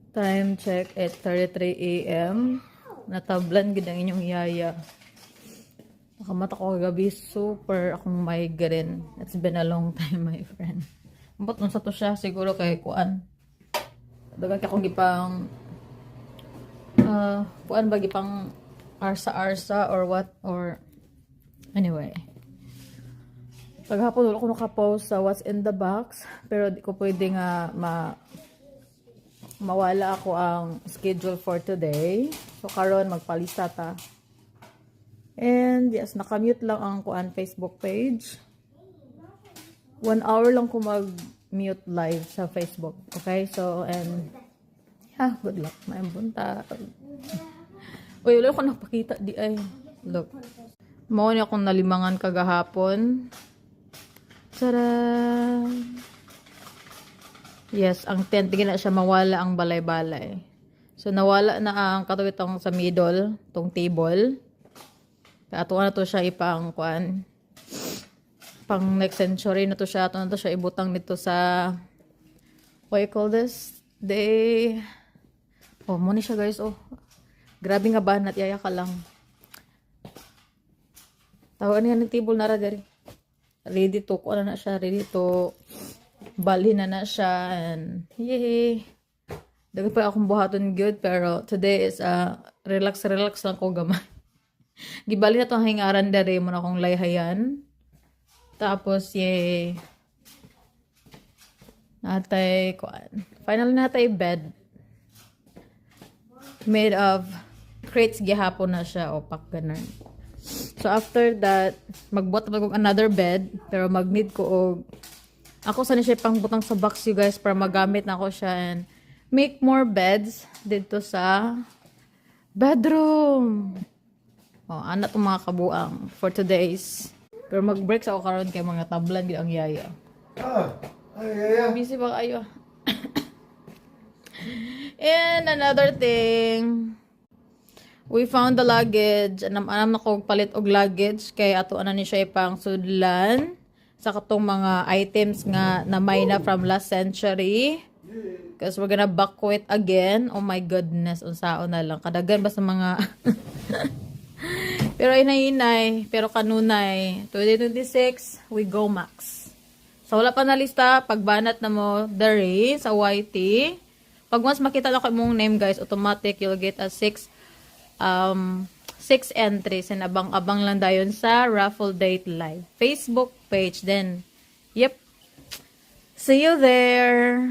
Time check at 33 a.m. Natablan gid ang inyong yaya. Nakamata ko kagabi, super akong migraine. It's been a long time, my friend. Ambot nun sa to siya, siguro kay kuan. Dagan akong gipang kuan ba gipang arsa-arsa or what, or anyway. Paghapon wala ko nakapost sa what's in the box, pero di ko pwede nga mawala ako ang schedule for today. So karon magpalista ta. And yes, nakamute lang ang kuan Facebook page. 1 hour lang ko mag-mute live sa Facebook. Okay? So, and yeah, good luck. May bunta. Uy, wala ko napakita di ay. Look. Mao ni akong nalimangan kagahapon. Tada! Yes, ang tent, di na siya mawala ang balay-balay. So, nawala na ang katuwitong sa middle, tong table. Kaya ato na to siya ipang, kuan, pang next century na to siya. Ato na to siya ibutang nito sa, what you call this? Muna siya guys, oh. Grabe nga ba, natiyaya ka lang. Tawag niya ng table na radari. Ready to, kuan na siya, ready to, balhin na siya, and yay! Dagat pa akong buhaton good, pero today is relax lang ko gamay. Gibali na itong hingaran dere mo na akong layhayan. Tapos, yay! Natay, kuan. Finally natay bed. Made of crates gihapon na siya, o pak ganun. So, after that, magbuhat na another bed, pero mag-need ko og ako sana siya pang butang sa box you guys para magamit na ako siya and make more beds dito sa bedroom. Oh, anak itong mga kabuang for today's. Pero mag-break sa ako karon kay mga tablan gid ang yaya. Yaya. Busy ba kayo? And another thing, we found the luggage. Anam na ko palit og luggage kay ato ana ni siya ipang sudlan sa katong mga items nga na may na from last century. Because we're gonna buckle it again. Oh my goodness, unsaon na lang. Kadagan ba sa mga... Pero inay, pero kanunay. 2026, we go max. So wala pa na lista, pagbanat na mo, dere sa YT. Pag once makita na ko mong name guys, automatic you'll get a 6 entries and abang-abang lang dayon sa Raffle Date Live Facebook page. Then, yep. See you there.